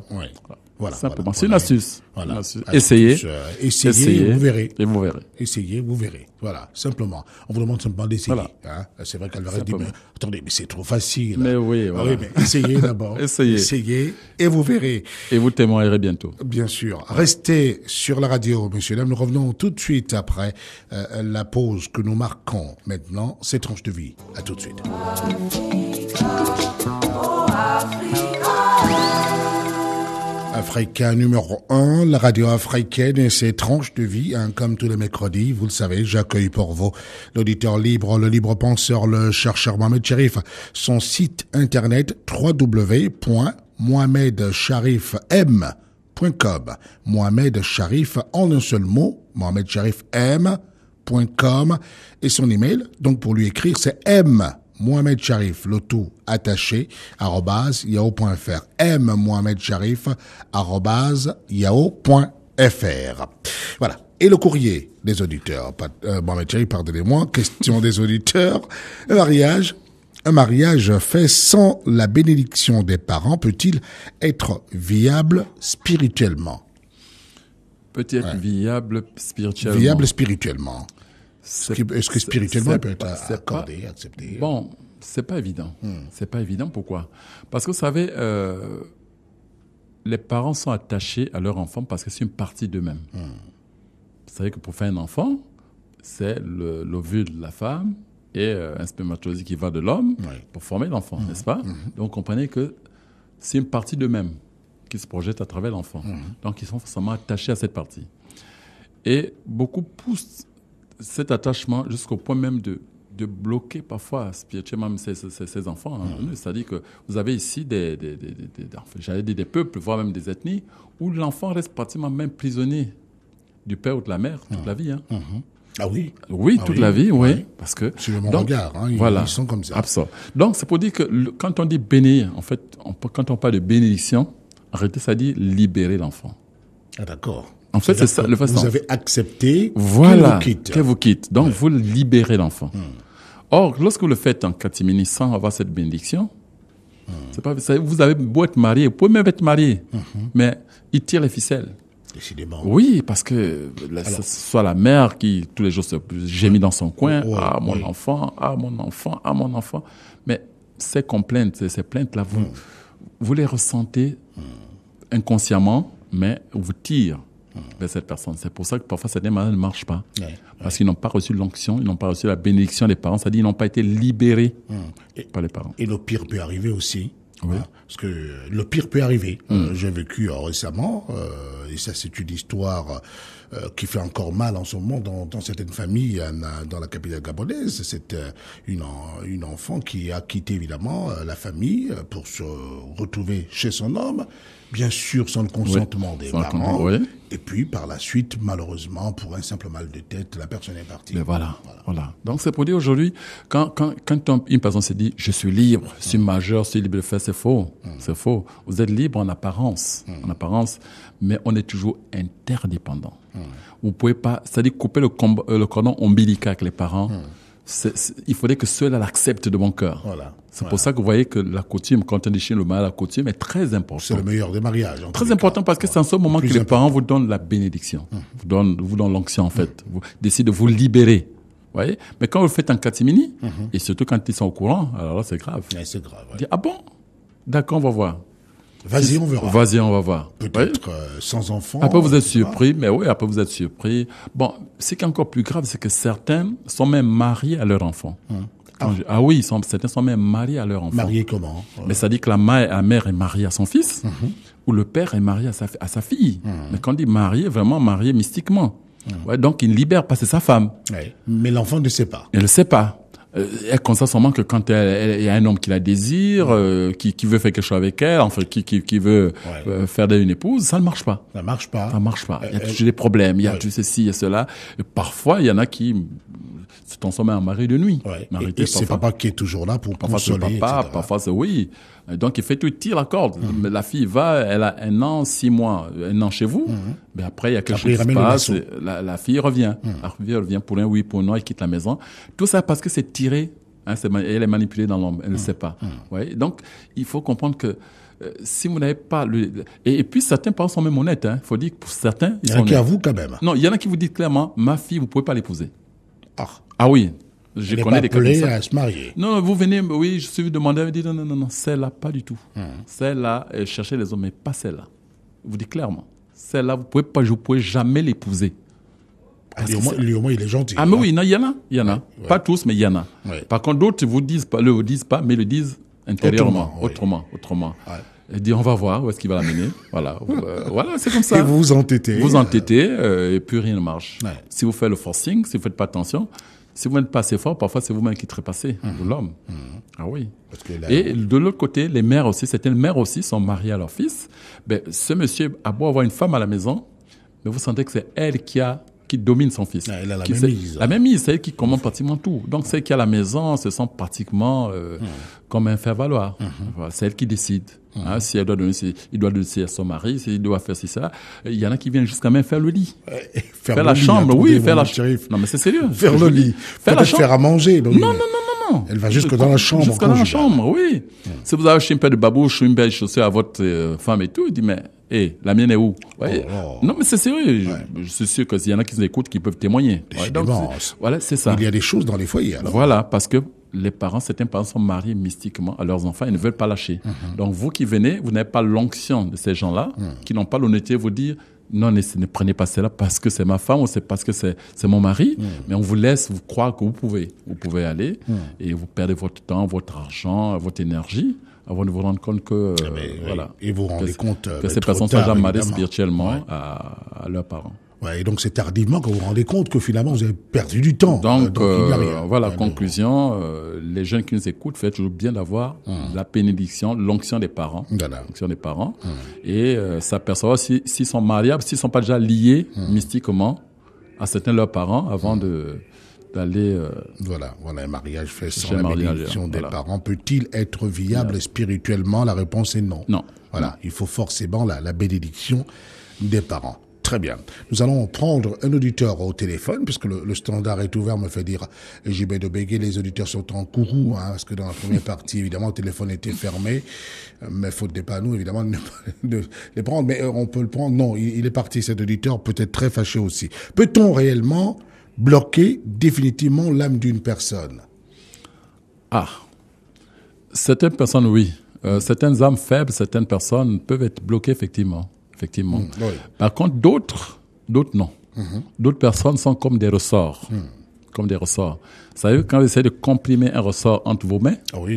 Voilà. Simplement. Voilà. C'est une astuce. Voilà. Essayez. Essayez, vous verrez. Et vous verrez. Essayez, vous verrez. Voilà, simplement. On vous demande simplement d'essayer. Voilà. Hein. C'est vrai qu'Alvarez dit, mais attendez, mais c'est trop facile. Mais oui, voilà. Ah oui, mais essayez d'abord. Essayez et vous verrez. Et vous témoignerez bientôt. Bien sûr. Restez sur la radio, messieurs, dames. Nous revenons tout de suite après la pause que nous marquons maintenant. C'est Tranche de vie. À tout de suite. Africa numéro 1, la radio africaine et ses tranches de vie, hein, comme tous les mercredis, vous le savez, j'accueille pour vous l'auditeur libre, le libre penseur, le chercheur Mohamed Cherif. Son site internet www.mohamedcherifm.com. Mohamed Cherif en un seul mot, mohamedcherifm.com, et son email, donc pour lui écrire, c'est Mohamed Cherif, le tout attaché, @yahoo.fr. Mohamed Cherif, @yahoo.fr. Voilà. Et le courrier des auditeurs. Mohamed Cherif, pardonnez-moi. Question des auditeurs. Un mariage fait sans la bénédiction des parents peut-il être viable spirituellement? Peut être viable spirituellement. Viable spirituellement. Est-ce que spirituellement, peut être accordé, accepté? Bon, c'est pas évident. C'est pas évident. Pourquoi? Parce que vous savez, les parents sont attachés à leur enfant parce que c'est une partie d'eux-mêmes. Vous savez que pour faire un enfant, c'est l'ovule de la femme et un spermatozoïde qui va de l'homme pour former l'enfant, n'est-ce pas? Donc, comprenez que c'est une partie d'eux-mêmes qui se projette à travers l'enfant. Donc, ils sont forcément attachés à cette partie. Et beaucoup poussent cet attachement jusqu'au point même de bloquer parfois spirituellement ces enfants. C'est-à-dire que vous avez ici des peuples, voire même des ethnies, où l'enfant reste pratiquement même prisonnier du père ou de la mère toute la vie. Hein. Ah oui? Oui, toute la vie, oui. Parce que, c'est mon regard, ils sont comme ça. Absolument. Donc, c'est pour dire que quand on dit bénir, en fait, quand on parle de bénédiction, en réalité, ça dit libérer l'enfant. Ah d'accord. En fait, c'est ça le façon. Vous avez accepté qu'elle vous quitte. Donc, vous libérez l'enfant. Or, lorsque vous le faites en catimini sans avoir cette bénédiction, c'est pas, vous avez beau être marié, vous pouvez même être marié, mais il tire les ficelles. Décidément. Oui, parce que ce soit la mère qui, tous les jours, se gémit dans son coin, mon enfant, mon enfant, mon enfant. Mais ces complaintes, ces plaintes-là, vous les ressentez inconsciemment, mais vous tirent vers cette personne. C'est pour ça que parfois certains mariages ne marchent pas. Parce qu'ils n'ont pas reçu l'onction, ils n'ont pas reçu la bénédiction des parents, c'est-à-dire qu'ils n'ont pas été libérés par les parents. Et le pire peut arriver aussi. Oui. Parce que le pire peut arriver. J'ai vécu récemment, et ça c'est une histoire qui fait encore mal en ce moment dans certaines familles dans la capitale gabonaise. C'est une enfant qui a quitté évidemment la famille pour se retrouver chez son homme, bien sûr sans le consentement des parents. Et puis par la suite, malheureusement, pour un simple mal de tête, la personne est partie. Voilà. Donc c'est pour dire aujourd'hui, quand une personne se dit je suis libre, je suis majeur, je suis libre de faire, c'est faux. C'est faux. Vous êtes libre en apparence, mais on est toujours interdépendant. Vous pouvez pas, c'est-à-dire couper le cordon ombilical avec les parents. Il faudrait que cela l'accepte de bon cœur. C'est pour ça que vous voyez que la coutume, quand on dit chez le mariage, la coutume est très importante. C'est le meilleur des mariages. Très important parce que c'est en ce moment que les parents vous donnent la bénédiction, vous donnent l'onction en fait, vous décident de vous libérer. Voyez. Mais quand vous le faites en catimini, et surtout quand ils sont au courant, alors là c'est grave. C'est grave. Dire, ah bon? D'accord, on va voir. Vas-y, on verra. Vas-y, on va voir. Peut-être sans enfant. Après, vous êtes surpris, mais oui, après, vous êtes surpris. Bon, ce qui est encore plus grave, c'est que certains sont même mariés à leur enfant. Oui, certains sont même mariés à leur enfant. Mariés comment? Mais ça dit que la mère est mariée à son fils, ou le père est marié à sa fille. Mais quand on dit marié, vraiment marié mystiquement. Donc, il ne libère pas, c'est sa femme. Mais l'enfant ne sait pas. Elle ne sait pas. Elle constate seulement que quand il y a un homme qui la désire, qui veut faire quelque chose avec elle, enfin qui veut faire d'elle une épouse, ça ne marche pas. Ça marche pas. Il y a toujours des problèmes, il y a tout ceci et cela. Et parfois, il y en a qui se transforment en mari de nuit. Et c'est papa qui est toujours là pour consoler, parfois c'est oui. Donc il fait tout, il tire la corde. La fille va, elle a 1 an, 6 mois, 1 an chez vous. Mais après il y a quelque chose qui se passe. La fille revient. La fille revient pour un oui, pour un non, elle quitte la maison. Tout ça parce que c'est tiré. Elle est manipulée dans l'ombre. Elle ne sait pas. Donc il faut comprendre que si vous n'avez pas et puis certains parents sont même honnêtes, hein. Faut dire que pour certains, il y en a qui avouent quand même. Non, il y en a qui vous disent clairement, ma fille, vous pouvez pas l'épouser. Ah oui. Je connais des cas comme ça. À se marier. Non, vous venez, oui, je suis demandé, elle me dit non, celle-là, pas du tout. Celle-là, cherchez les hommes, mais pas celle-là. Je vous dis clairement, celle-là, vous pouvez jamais l'épouser. Lui, au moins, il est gentil. Ah, mais oui, il y en a. Ouais. Pas tous, mais il y en a. Ouais. Par contre, d'autres ne le disent pas, mais le disent intérieurement, autrement. Ouais. Il dit, on va voir où est-ce qu'il va l'amener. Voilà, voilà, c'est comme ça. Et vous vous entêtez. Vous entêtez, et puis rien ne marche. Ouais. Si vous faites le forcing, si vous faites pas attention, si vous n'êtes pas assez fort, parfois c'est vous-même qui trépassez, l'homme. Ah oui. Parce que là, et de l'autre côté, les mères aussi, certaines mères aussi sont mariées à leur fils. Ben, ce monsieur a beau avoir une femme à la maison, mais vous sentez que c'est elle qui domine son fils. Elle a la même mise. La même mise, c'est elle qui commande pratiquement tout. Donc, celle qui est à la maison se sent pratiquement comme un faire-valoir. Voilà, c'est elle qui décide. Hein, si elle doit donner, il doit donner à son mari, s'il doit faire ça. Il y en a qui viennent jusqu'à même faire le lit. Faire la chambre, oui, faire la chambre. Non, mais c'est sérieux. Faire le lit. Faire à manger. Donc non. Elle va jusque dans la chambre. Jusque dans la chambre, oui. Si vous avez acheté une paire de babouches ou une paire de chaussures à votre femme et tout, il dit, mais, la mienne est où? Ouais. Non, mais c'est sérieux. Je suis sûr qu'il y en a qui nous écoutent, qui peuvent témoigner. Donc, voilà, c'est ça. Il y a des choses dans les foyers, alors. Voilà, parce que certains parents sont mariés mystiquement à leurs enfants et ne veulent pas lâcher. Donc, vous qui venez, vous n'avez pas l'onction de ces gens-là, qui n'ont pas l'honnêteté de vous dire, non, ne prenez pas celle-là parce que c'est ma femme ou c'est parce que c'est mon mari, mais on vous laisse vous croire que vous pouvez aller et vous perdez votre temps, votre argent, votre énergie avant de vous rendre compte que et vous rendez compte que ces personnes sont déjà mariées spirituellement à leurs parents. Ouais, et donc c'est tardivement que vous vous rendez compte que finalement vous avez perdu du temps. Donc voilà, conclusion, les jeunes qui nous écoutent, faites toujours bien d'avoir la bénédiction, l'onction des parents, l'onction des parents, et s'apercevoir s'ils sont mariables, s'ils sont pas déjà liés mystiquement à certains de leurs parents avant d'aller. Voilà, un mariage fait sans la bénédiction des parents peut-il être viable spirituellement? La réponse est non. Non. Voilà, il faut forcément la bénédiction des parents. Très bien. Nous allons prendre un auditeur au téléphone, puisque le standard est ouvert, me fait dire JB de Bégué, les auditeurs sont en courroux, parce que dans la première partie, évidemment, le téléphone était fermé, mais faute des panneaux, évidemment, de les prendre, mais on peut le prendre. Non, il est parti, cet auditeur, peut-être très fâché aussi. Peut-on réellement bloquer définitivement l'âme d'une personne? Certaines personnes, oui. Certaines âmes faibles, certaines personnes peuvent être bloquées, effectivement. Oui. Par contre, d'autres non. D'autres personnes sont comme des ressorts. Comme des ressorts. Vous savez, quand vous essayez de comprimer un ressort entre vos mains, vous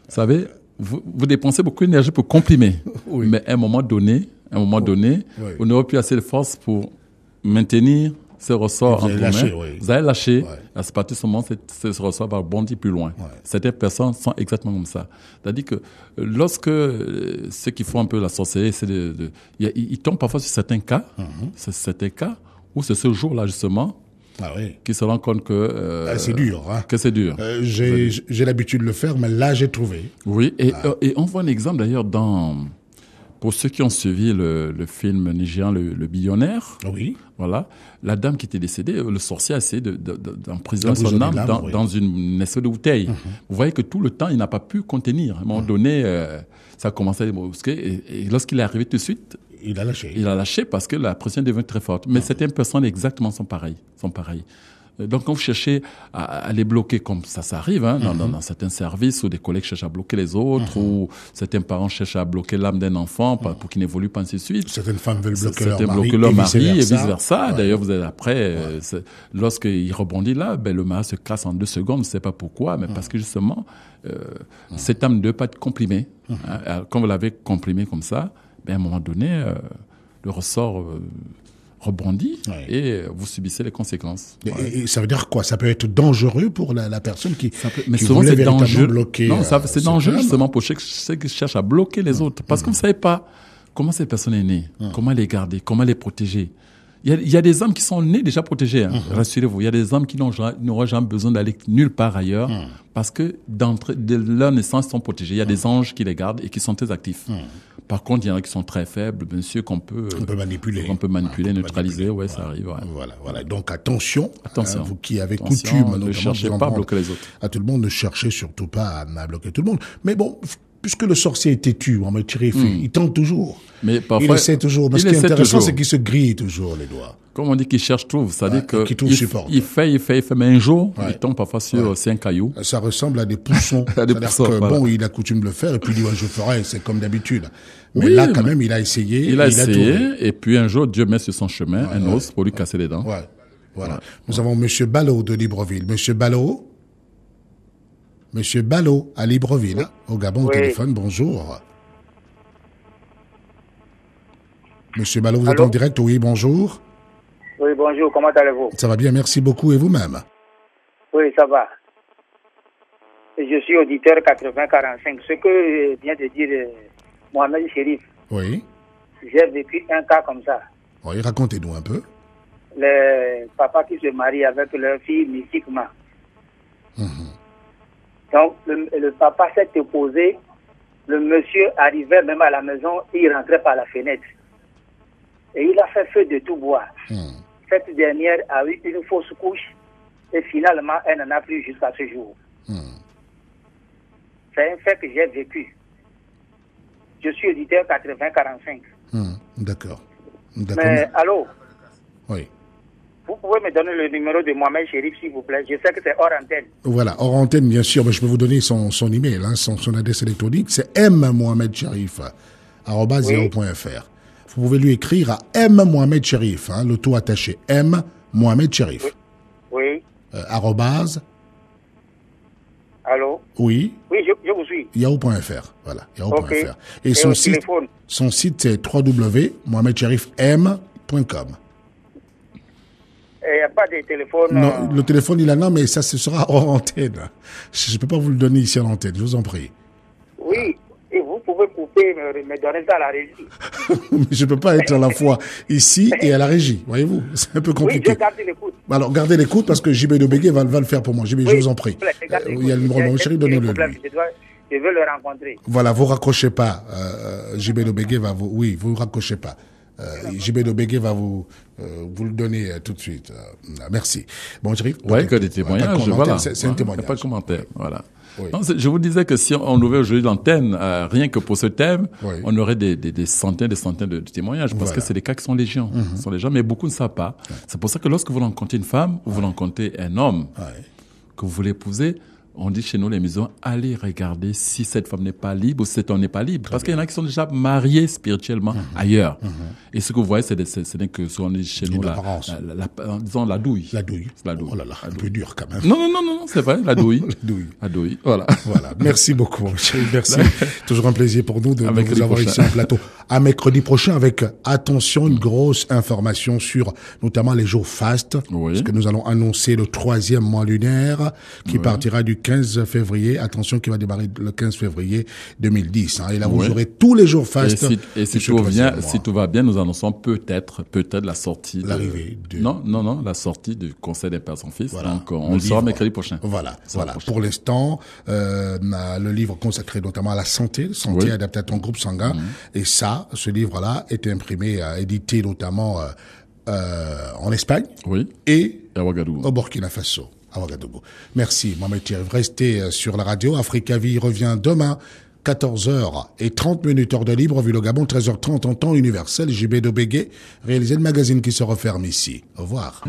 savez, vous dépensez beaucoup d'énergie pour comprimer. Mais à un moment donné, vous n'aurez plus assez de force pour maintenir ce ressort entre vos mains. Vous allez lâcher. À ce partir de ce moment, ce ressort va bondir plus loin. Certaines personnes sont exactement comme ça. C'est-à-dire que lorsque ceux qui font un peu la sorcellerie, ils tombent parfois sur certains cas, où c'est ce jour-là justement, qui se rend compte que c'est dur. Que c'est dur. J'ai l'habitude de le faire, mais là j'ai trouvé. Oui, et on voit un exemple d'ailleurs pour ceux qui ont suivi le film nigérian Le Billionnaire. Voilà, la dame qui était décédée, le sorcier a essayé d'emprisonner son âme dans une espèce de bouteille. Vous voyez que tout le temps, il n'a pas pu contenir. À un moment donné, ça a commencé à brusquer. Et lorsqu'il est arrivé tout de suite, il a lâché. Il a lâché parce que la pression devient très forte. Mais certaines personnes exactement sont pareilles. Donc, quand vous cherchez à les bloquer, comme ça arrive, dans certains services où des collègues cherchent à bloquer les autres, ou certains parents cherchent à bloquer l'âme d'un enfant pour qu'il n'évolue pas ainsi de suite. Certaines femmes veulent bloquer leur mari et vice-versa. D'ailleurs, vous êtes après, lorsqu'il rebondit là, le mari se casse en 2 secondes, je ne sais pas pourquoi, mais parce que justement, cette âme ne doit pas être comprimée. Quand vous l'avez comprimée comme ça, à un moment donné, le ressort rebondit et vous subissez les conséquences. Et ça veut dire quoi? Ça peut être dangereux pour la personne qui souvent voulait véritablement bloquer. Non, c'est dangereux justement pour ceux qui cherchent à bloquer les autres. Parce que vous ne savez pas comment cette personne est née, comment les garder, comment les protéger. Il y a des âmes qui sont nées déjà protégées. Rassurez-vous, il y a des âmes qui n'auront jamais besoin d'aller nulle part ailleurs parce que de leur naissance, ils sont protégés. Il y a des anges qui les gardent et qui sont très actifs. Par contre, il y en a qui sont très faibles, bien sûr, qu'on peut manipuler. Neutraliser, ça arrive. Voilà. Donc attention. Vous qui avez coutume, ne cherchez pas à bloquer les autres. À tout le monde, ne cherchez surtout pas à bloquer tout le monde. Mais bon, puisque le sorcier est têtu, Mohamed Cherif, il tente toujours. Mais parfois, il essaie toujours. Mais ce qui est intéressant, c'est qu'il se grille toujours les doigts. Comme on dit qu'il cherche trouve, c'est-à-dire il fait, mais un jour, il tombe parfois sur un caillou. Ça ressemble à des poussons. Bon, il a coutume de le faire, et puis il dit, je ferai, c'est comme d'habitude. Mais là, quand même, il a essayé. Il a essayé, et puis un jour, Dieu met sur son chemin un os pour lui casser les dents. Voilà. Nous avons Monsieur Ballot de Libreville. Monsieur Ballot, à Libreville, au Gabon, au téléphone, bonjour. Monsieur Ballot, vous êtes en direct? Oui, bonjour. Oui, bonjour, comment allez-vous? Ça va bien, merci beaucoup. Et vous-même? Oui, ça va. Je suis auditeur 80-45. Ce que vient de dire Mohamed Cherif. Oui. J'ai vécu un cas comme ça. Oui, racontez-nous un peu. Les papas qui se marient avec leur fille mystiquement. Donc, le papa s'est opposé. Le monsieur arrivait même à la maison, il rentrait par la fenêtre. Et il a fait feu de tout bois. Cette dernière a eu une fausse couche et finalement, elle n'en a plus jusqu'à ce jour. C'est un fait que j'ai vécu. Je suis auditeur 80-45. D'accord. Mais, allô? Oui. Vous pouvez me donner le numéro de Mohamed Cherif, s'il vous plaît? Je sais que c'est hors antenne. Voilà, hors antenne, bien sûr. Mais je peux vous donner son email, son adresse électronique. C'est mmohamedcherif@yahoo.fr. Vous pouvez lui écrire à Mohamed Cherif, le tout attaché. Mohamed Cherif. Oui. Arrobase. Allô? Oui. Oui, je vous suis. Yahoo.fr. Voilà, Yahoo.fr. Okay. Et son site, c'est www.mohamedcherif.com. Il n'y a pas de téléphone. Non, le téléphone, il en a, mais ça, ce sera hors antenne. Je ne peux pas vous le donner ici à l'antenne, je vous en prie. Oui, et vous pouvez couper, me donner ça à la régie. Je ne peux pas être à la fois ici et à la régie, voyez-vous. C'est un peu compliqué. Oui, je garde l'écoute. Alors, gardez l'écoute parce que JB de Bégué va le faire pour moi. JB, je vous en prie. Il y a le numéro de mon chéri, donnez-le lui. Je veux le rencontrer. Voilà, vous raccrochez pas. JB de Bégué va vous... Oui, vous raccrochez pas. JB de Bégué va vous le donner tout de suite. Merci. Bon, Cherif. Oui, que des témoignages, voilà. C'est un témoignage. Il n'y a pas de commentaire, voilà. Oui. Non, je vous disais que si on ouvrait aujourd'hui l'antenne, rien que pour ce thème, on aurait des centaines de témoignages, parce que c'est des cas qui sont légion. Sont légion, mais beaucoup ne savent pas. C'est pour ça que lorsque vous rencontrez une femme, ou vous rencontrez un homme que vous voulez épouser, on dit chez nous, les maisons, allez regarder si cette femme n'est pas libre ou si cet homme n'est pas libre. Parce qu'il y en a qui sont déjà mariés spirituellement ailleurs. Et ce que vous voyez, ce n'est que, ce qu'on dit chez nous, disons, la douille. La douille. Oh là là, un peu dur quand même. Non, c'est vrai, la douille. La douille, voilà. Voilà. Merci beaucoup, mon chéri. Merci. Toujours un plaisir pour nous de vous avoir ici en plateau. À mercredi prochain avec, attention, une grosse information sur notamment les jours fastes. Parce que nous allons annoncer le 3e mois lunaire qui partira du 15 février, attention, qui va démarrer le 15 février 2010. Et là, vous aurez tous les jours fastes. Et si tout va bien, nous annonçons peut-être la sortie l'arrivée la sortie du Conseil des Pères sans Fils. Voilà. Donc, on le saura mercredi prochain. Voilà. Pour l'instant, le livre consacré notamment à la santé adapté à ton groupe sanguin. Et ça, ce livre-là, est imprimé, édité notamment en Espagne. Et à Ouagadougou. Au Burkina Faso. Merci, Mohamed Cherif. Restez sur la radio. Africa Vie revient demain, 14h30, heure de Libreville au Gabon, 13h30 en temps universel. JB de Bégué, réalisé le magazine qui se referme ici. Au revoir.